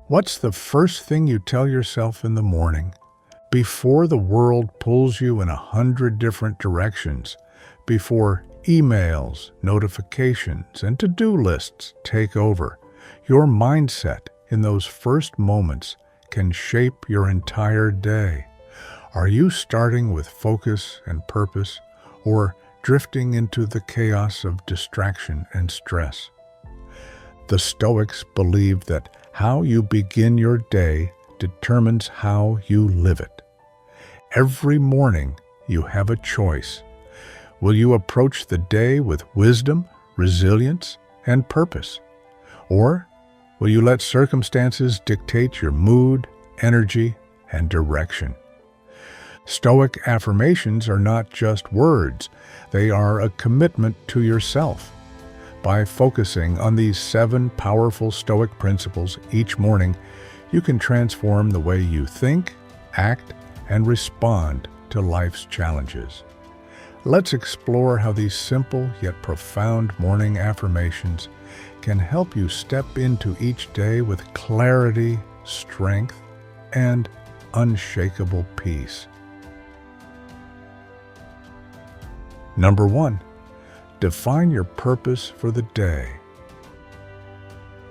What's the first thing you tell yourself in the morning? Before the world pulls you in 100 different directions, before emails, notifications, and to-do lists take over, your mindset in those first moments can shape your entire day. Are you starting with focus and purpose, or drifting into the chaos of distraction and stress? The Stoics believed that how you begin your day determines how you live it. Every morning, you have a choice. Will you approach the day with wisdom, resilience, and purpose? Or will you let circumstances dictate your mood, energy, and direction? Stoic affirmations are not just words, they are a commitment to yourself. By focusing on these 7 powerful Stoic principles each morning, you can transform the way you think, act, and respond to life's challenges. Let's explore how these simple yet profound morning affirmations can help you step into each day with clarity, strength, and unshakable peace. Number 1. Define your purpose for the day.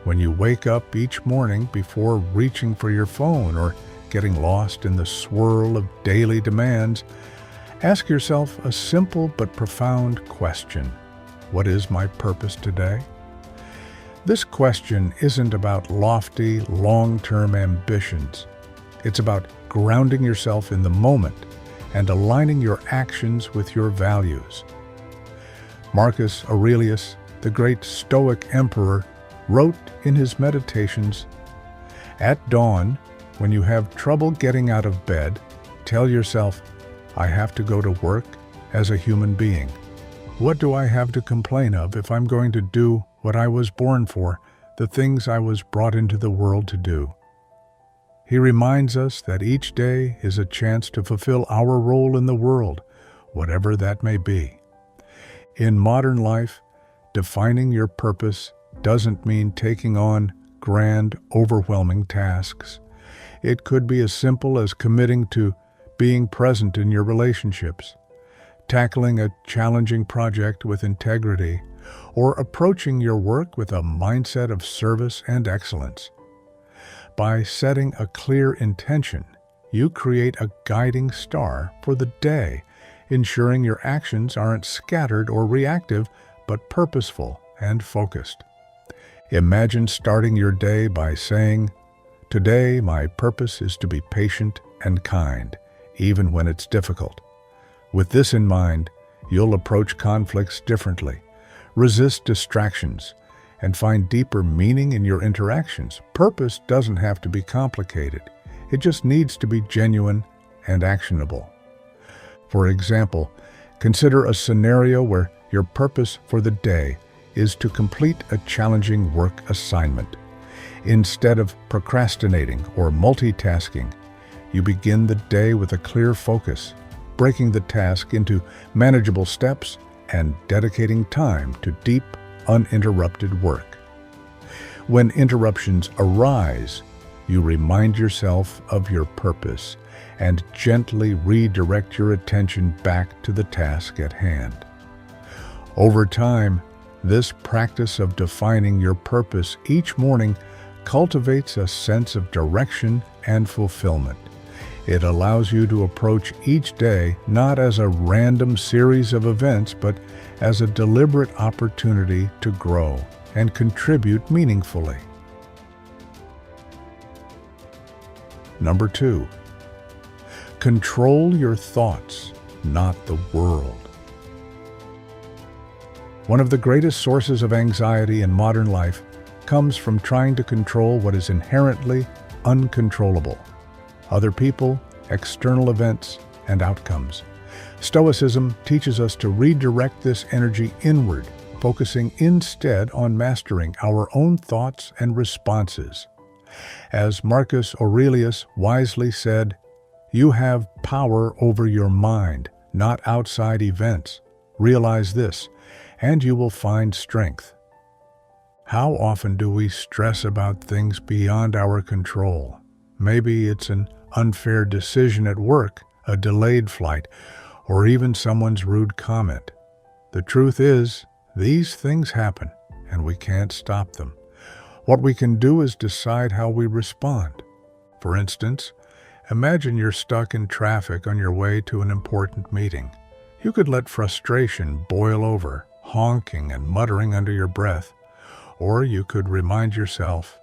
When you wake up each morning before reaching for your phone or getting lost in the swirl of daily demands, ask yourself a simple but profound question. What is my purpose today? This question isn't about lofty, long-term ambitions. It's about grounding yourself in the moment and aligning your actions with your values. Marcus Aurelius, the great Stoic emperor, wrote in his Meditations, "At dawn, when you have trouble getting out of bed, tell yourself, I have to go to work as a human being. What do I have to complain of if I'm going to do what I was born for, the things I was brought into the world to do?" He reminds us that each day is a chance to fulfill our role in the world, whatever that may be. In modern life, defining your purpose doesn't mean taking on grand, overwhelming tasks. It could be as simple as committing to being present in your relationships, tackling a challenging project with integrity, or approaching your work with a mindset of service and excellence. By setting a clear intention, you create a guiding star for the day, ensuring your actions aren't scattered or reactive, but purposeful and focused. Imagine starting your day by saying, "Today, my purpose is to be patient and kind, even when it's difficult." With this in mind, you'll approach conflicts differently, resist distractions, and find deeper meaning in your interactions. Purpose doesn't have to be complicated. It just needs to be genuine and actionable. For example, consider a scenario where your purpose for the day is to complete a challenging work assignment. Instead of procrastinating or multitasking, you begin the day with a clear focus, breaking the task into manageable steps and dedicating time to deep, uninterrupted work. When interruptions arise, you remind yourself of your purpose and gently redirect your attention back to the task at hand. Over time, this practice of defining your purpose each morning cultivates a sense of direction and fulfillment. It allows you to approach each day not as a random series of events, but as a deliberate opportunity to grow and contribute meaningfully. Number 2. Control your thoughts, not the world. One of the greatest sources of anxiety in modern life comes from trying to control what is inherently uncontrollable: other people, external events, and outcomes. Stoicism teaches us to redirect this energy inward, focusing instead on mastering our own thoughts and responses. As Marcus Aurelius wisely said, "You have power over your mind, not outside events. Realize this, and you will find strength." How often do we stress about things beyond our control? Maybe it's an unfair decision at work, a delayed flight, or even someone's rude comment. The truth is, these things happen, and we can't stop them. What we can do is decide how we respond. For instance, imagine you're stuck in traffic on your way to an important meeting. You could let frustration boil over, honking and muttering under your breath. Or you could remind yourself,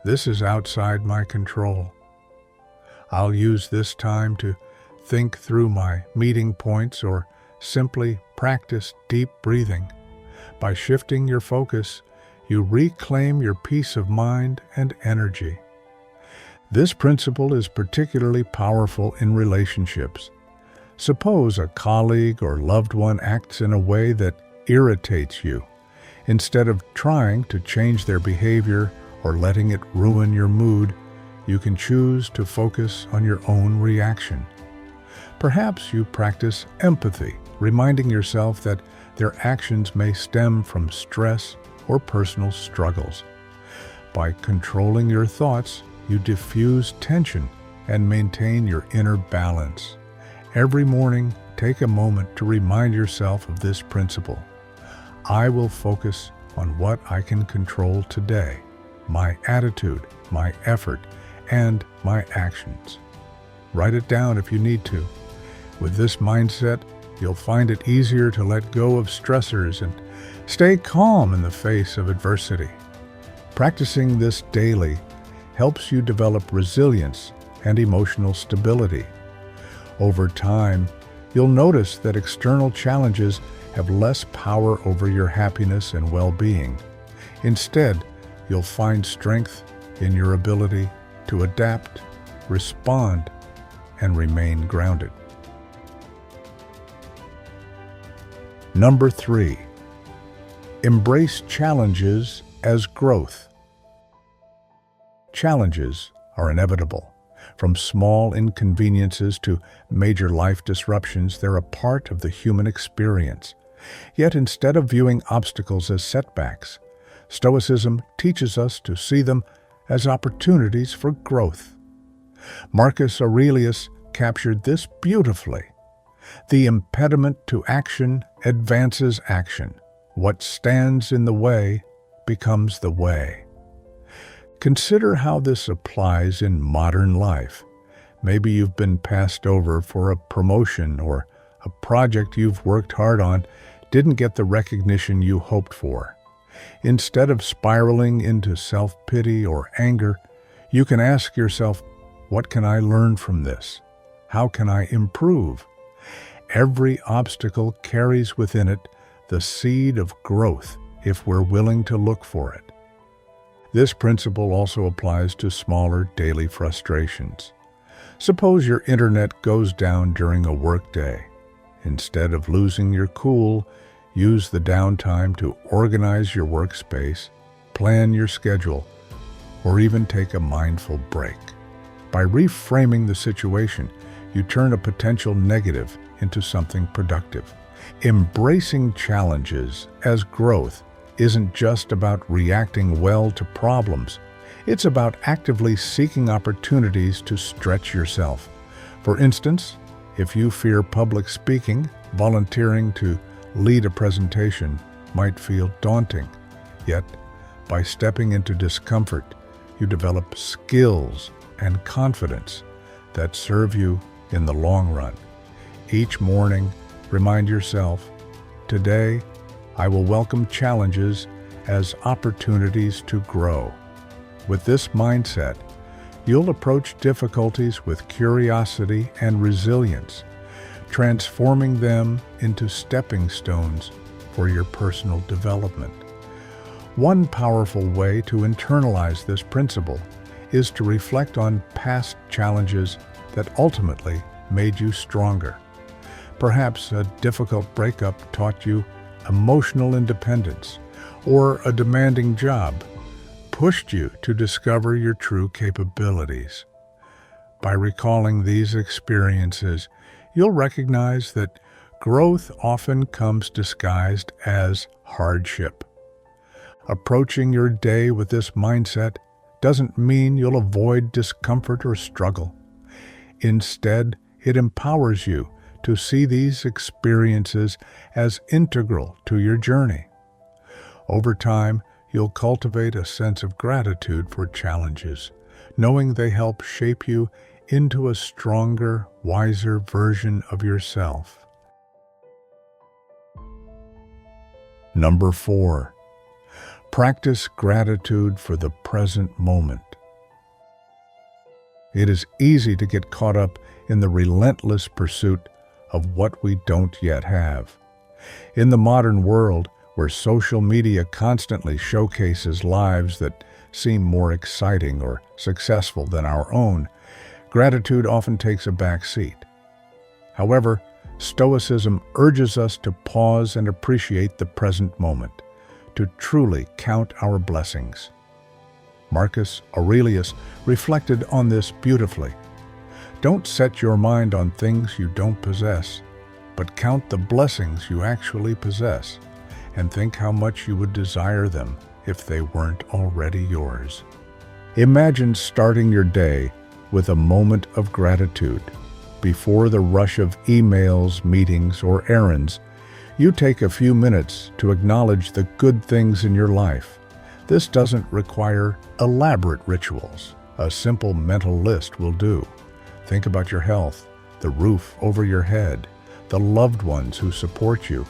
this is outside my control. I'll use this time to think through my meeting points or simply practice deep breathing. By shifting your focus, you reclaim your peace of mind and energy. This principle is particularly powerful in relationships. Suppose a colleague or loved one acts in a way that irritates you. Instead of trying to change their behavior or letting it ruin your mood, you can choose to focus on your own reaction. Perhaps you practice empathy, reminding yourself that their actions may stem from stress or personal struggles. By controlling your thoughts, you diffuse tension and maintain your inner balance. Every morning, take a moment to remind yourself of this principle. I will focus on what I can control today, my attitude, my effort, and my actions. Write it down if you need to. With this mindset, you'll find it easier to let go of stressors and stay calm in the face of adversity. Practicing this daily helps you develop resilience and emotional stability. Over time, you'll notice that external challenges have less power over your happiness and well-being. Instead, you'll find strength in your ability to adapt, respond, and remain grounded. Number 3, embrace challenges as growth. Challenges are inevitable. From small inconveniences to major life disruptions, they're a part of the human experience. Yet instead of viewing obstacles as setbacks, Stoicism teaches us to see them as opportunities for growth. Marcus Aurelius captured this beautifully. The impediment to action advances action. What stands in the way becomes the way. Consider how this applies in modern life. Maybe you've been passed over for a promotion, or a project you've worked hard on didn't get the recognition you hoped for. Instead of spiraling into self-pity or anger, you can ask yourself, what can I learn from this? How can I improve? Every obstacle carries within it the seed of growth if we're willing to look for it. This principle also applies to smaller daily frustrations. Suppose your internet goes down during a workday. Instead of losing your cool, use the downtime to organize your workspace, plan your schedule, or even take a mindful break. By reframing the situation, you turn a potential negative into something productive. Embracing challenges as growth isn't just about reacting well to problems. It's about actively seeking opportunities to stretch yourself. For instance, if you fear public speaking, volunteering to lead a presentation might feel daunting. Yet, by stepping into discomfort, you develop skills and confidence that serve you in the long run. Each morning, remind yourself, today, I will welcome challenges as opportunities to grow. With this mindset, you'll approach difficulties with curiosity and resilience, transforming them into stepping stones for your personal development. One powerful way to internalize this principle is to reflect on past challenges that ultimately made you stronger. Perhaps a difficult breakup taught you emotional independence, or a demanding job pushed you to discover your true capabilities. By recalling these experiences, you'll recognize that growth often comes disguised as hardship. Approaching your day with this mindset doesn't mean you'll avoid discomfort or struggle. Instead, it empowers you to see these experiences as integral to your journey. Over time, you'll cultivate a sense of gratitude for challenges, knowing they help shape you into a stronger, wiser version of yourself. Number 4. Practice gratitude for the present moment. It is easy to get caught up in the relentless pursuit of what we don't yet have. In the modern world, where social media constantly showcases lives that seem more exciting or successful than our own, gratitude often takes a back seat. However, Stoicism urges us to pause and appreciate the present moment, to truly count our blessings. Marcus Aurelius reflected on this beautifully. Don't set your mind on things you don't possess, but count the blessings you actually possess, and think how much you would desire them if they weren't already yours. Imagine starting your day with a moment of gratitude. Before the rush of emails, meetings, or errands, you take a few minutes to acknowledge the good things in your life. This doesn't require elaborate rituals. A simple mental list will do. Think about your health, the roof over your head, the loved ones who support you,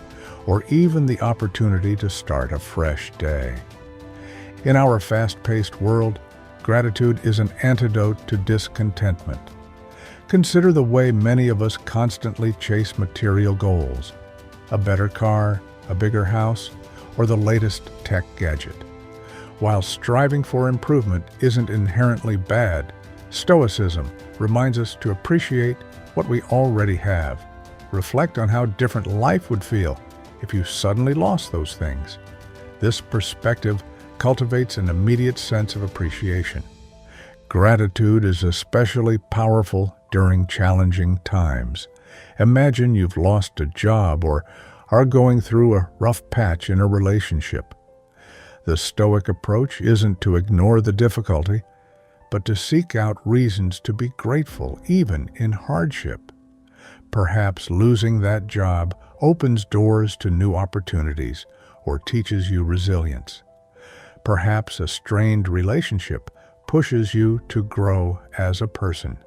or even the opportunity to start a fresh day. In our fast-paced world, gratitude is an antidote to discontentment. Consider the way many of us constantly chase material goals: a better car, a bigger house, or the latest tech gadget. While striving for improvement isn't inherently bad, Stoicism reminds us to appreciate what we already have. Reflect on how different life would feel if you suddenly lost those things. This perspective cultivates an immediate sense of appreciation. Gratitude is especially powerful during challenging times. Imagine you've lost a job or are going through a rough patch in a relationship. The Stoic approach isn't to ignore the difficulty, but to seek out reasons to be grateful even in hardship. Perhaps losing that job opens doors to new opportunities or teaches you resilience. Perhaps a strained relationship pushes you to grow as a person.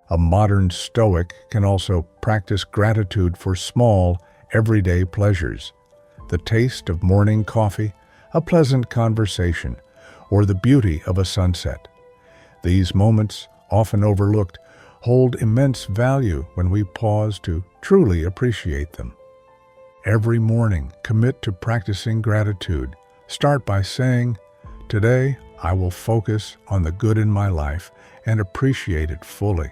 A modern Stoic can also practice gratitude for small, everyday pleasures: the taste of morning coffee, a pleasant conversation, or the beauty of a sunset. These moments, often overlooked, hold immense value when we pause to truly appreciate them. Every morning, commit to practicing gratitude. Start by saying, "Today, I will focus on the good in my life and appreciate it fully."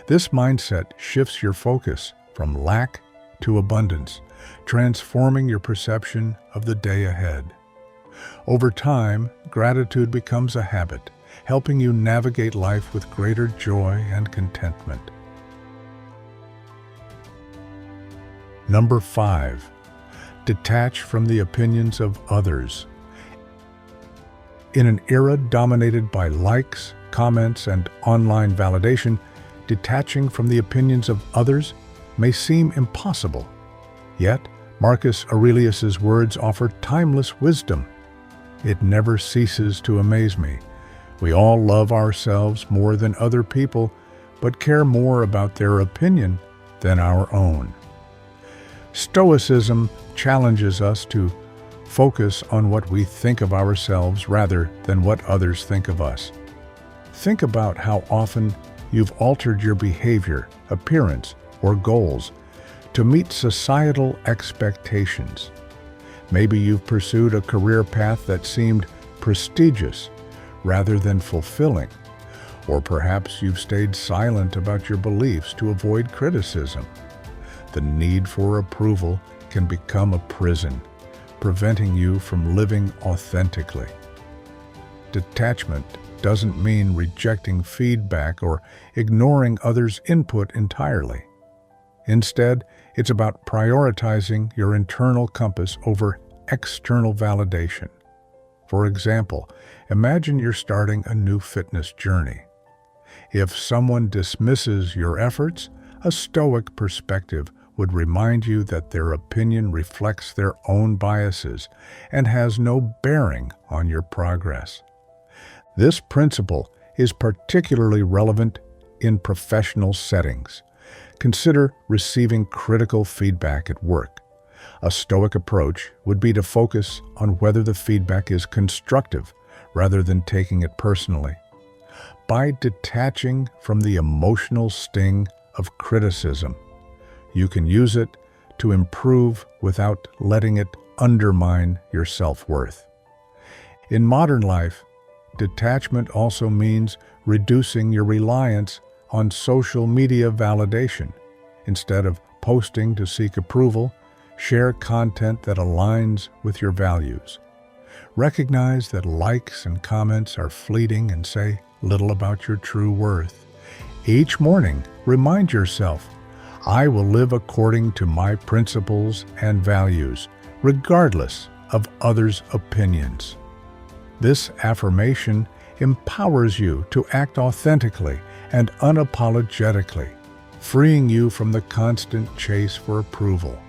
This mindset shifts your focus from lack to abundance, transforming your perception of the day ahead. Over time, gratitude becomes a habit, helping you navigate life with greater joy and contentment. Number 5. Detach from the opinions of others. In an era dominated by likes, comments, and online validation, detaching from the opinions of others may seem impossible. Yet, Marcus Aurelius's words offer timeless wisdom. It never ceases to amaze me. We all love ourselves more than other people, but care more about their opinion than our own. Stoicism challenges us to focus on what we think of ourselves rather than what others think of us. Think about how often you've altered your behavior, appearance, or goals to meet societal expectations. Maybe you've pursued a career path that seemed prestigious rather than fulfilling, or perhaps you've stayed silent about your beliefs to avoid criticism. The need for approval can become a prison, preventing you from living authentically. Detachment doesn't mean rejecting feedback or ignoring others' input entirely. Instead, it's about prioritizing your internal compass over external validation. For example, imagine you're starting a new fitness journey. If someone dismisses your efforts, a Stoic perspective would remind you that their opinion reflects their own biases and has no bearing on your progress. This principle is particularly relevant in professional settings. Consider receiving critical feedback at work. A Stoic approach would be to focus on whether the feedback is constructive rather than taking it personally. By detaching from the emotional sting of criticism, you can use it to improve without letting it undermine your self-worth. In modern life, detachment also means reducing your reliance on social media validation. Instead of posting to seek approval, share content that aligns with your values. Recognize that likes and comments are fleeting and say little about your true worth. Each morning, remind yourself, I will live according to my principles and values, regardless of others' opinions. This affirmation empowers you to act authentically and unapologetically, freeing you from the constant chase for approval.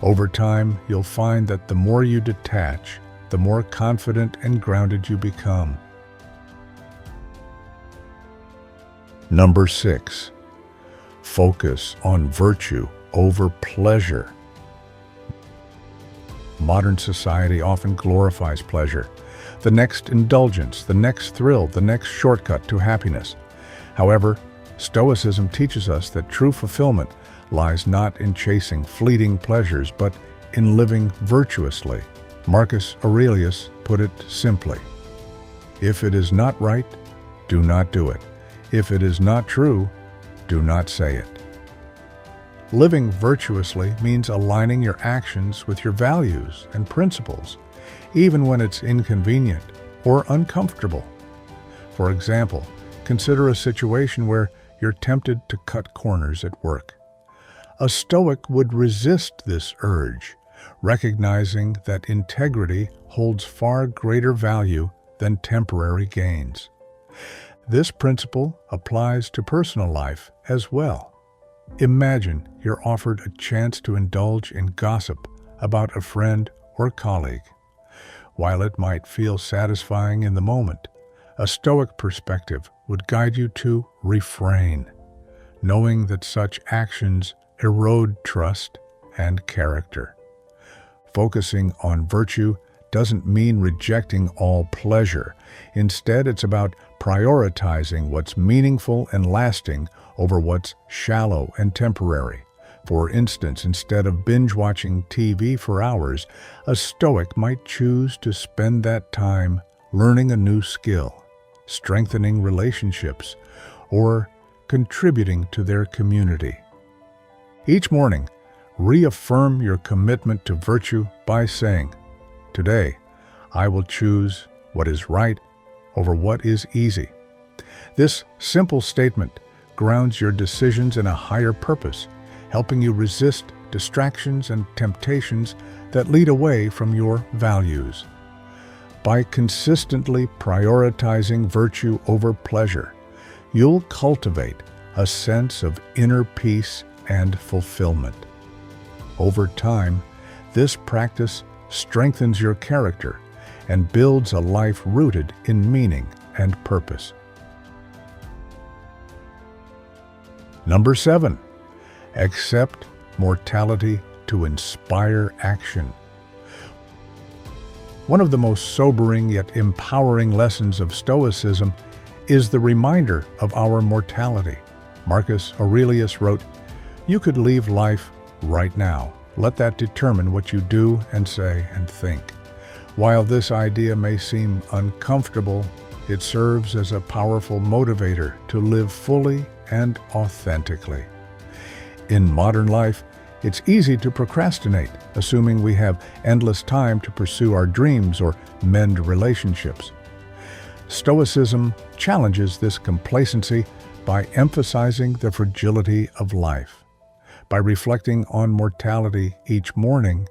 Over time, you'll find that the more you detach, the more confident and grounded you become. Number 6. Focus on virtue over pleasure. Modern society often glorifies pleasure, the next indulgence, the next thrill, the next shortcut to happiness. However, Stoicism teaches us that true fulfillment lies not in chasing fleeting pleasures, but in living virtuously. Marcus Aurelius put it simply, if it is not right, do not do it. If it is not true, do not say it. Living virtuously means aligning your actions with your values and principles, even when it's inconvenient or uncomfortable. For example, consider a situation where you're tempted to cut corners at work. A Stoic would resist this urge, recognizing that integrity holds far greater value than temporary gains. This principle applies to personal life as well. Imagine you're offered a chance to indulge in gossip about a friend or colleague. While it might feel satisfying in the moment, a Stoic perspective would guide you to refrain, knowing that such actions erode trust and character. Focusing on virtue doesn't mean rejecting all pleasure. Instead, it's about prioritizing what's meaningful and lasting over what's shallow and temporary. For instance, instead of binge-watching TV for hours, a Stoic might choose to spend that time learning a new skill, strengthening relationships, or contributing to their community. Each morning, reaffirm your commitment to virtue by saying, today, I will choose what is right over what is easy. This simple statement grounds your decisions in a higher purpose, helping you resist distractions and temptations that lead away from your values. By consistently prioritizing virtue over pleasure, you'll cultivate a sense of inner peace and fulfillment. Over time, this practice strengthens your character and builds a life rooted in meaning and purpose. Number 7. Accept mortality to inspire action. One of the most sobering yet empowering lessons of Stoicism is the reminder of our mortality. Marcus Aurelius wrote, "You could leave life right now. Let that determine what you do and say and think." While this idea may seem uncomfortable, it serves as a powerful motivator to live fully and authentically. In modern life, it's easy to procrastinate, assuming we have endless time to pursue our dreams or mend relationships. Stoicism challenges this complacency by emphasizing the fragility of life. By reflecting on mortality each morning,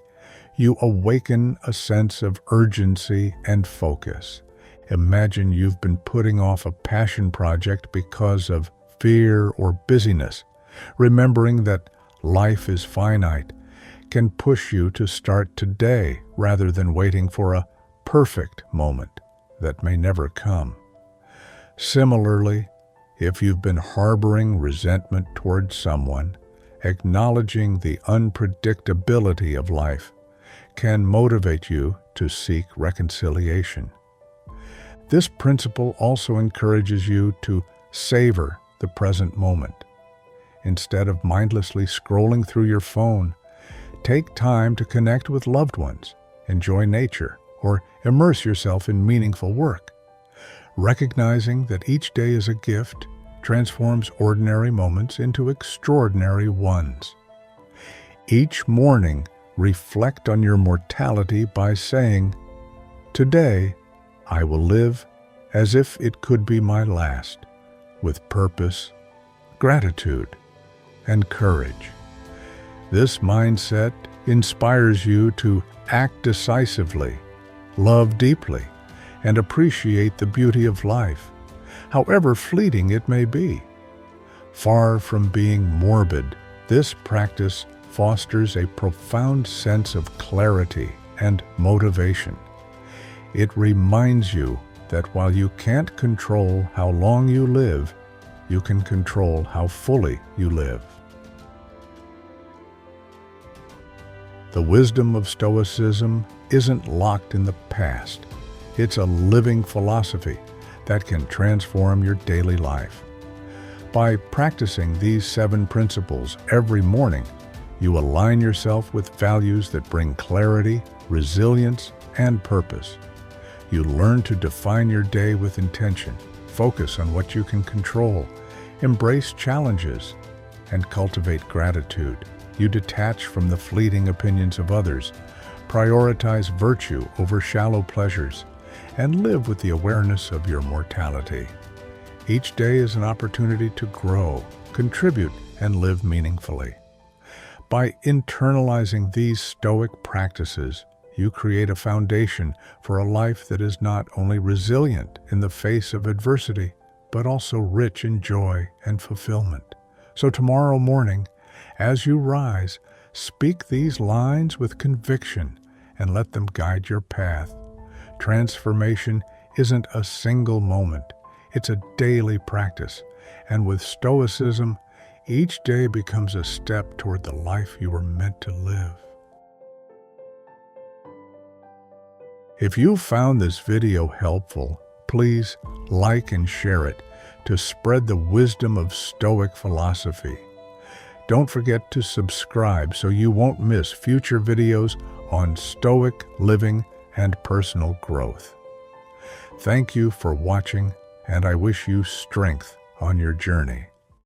you awaken a sense of urgency and focus. Imagine you've been putting off a passion project because of fear or busyness. Remembering that life is finite can push you to start today rather than waiting for a perfect moment that may never come. Similarly, if you've been harboring resentment towards someone, acknowledging the unpredictability of life can motivate you to seek reconciliation. This principle also encourages you to savor the present moment. Instead of mindlessly scrolling through your phone, take time to connect with loved ones, enjoy nature, or immerse yourself in meaningful work. Recognizing that each day is a gift transforms ordinary moments into extraordinary ones. Each morning, reflect on your mortality by saying, "Today, I will live as if it could be my last, with purpose, gratitude, and courage." This mindset inspires you to act decisively, love deeply, and appreciate the beauty of life, however fleeting it may be. Far from being morbid, this practice fosters a profound sense of clarity and motivation. It reminds you that while you can't control how long you live, you can control how fully you live. The wisdom of Stoicism isn't locked in the past. It's a living philosophy that can transform your daily life. By practicing these 7 principles every morning, you align yourself with values that bring clarity, resilience, and purpose. You learn to define your day with intention, focus on what you can control, embrace challenges, and cultivate gratitude. You detach from the fleeting opinions of others, prioritize virtue over shallow pleasures, and live with the awareness of your mortality. Each day is an opportunity to grow, contribute, and live meaningfully. By internalizing these Stoic practices, you create a foundation for a life that is not only resilient in the face of adversity, but also rich in joy and fulfillment. So tomorrow morning, as you rise, speak these lines with conviction and let them guide your path. Transformation isn't a single moment, it's a daily practice, and with Stoicism, each day becomes a step toward the life you were meant to live. If you found this video helpful, please like and share it to spread the wisdom of Stoic philosophy. Don't forget to subscribe so you won't miss future videos on Stoic living and personal growth. Thank you for watching, and I wish you strength on your journey.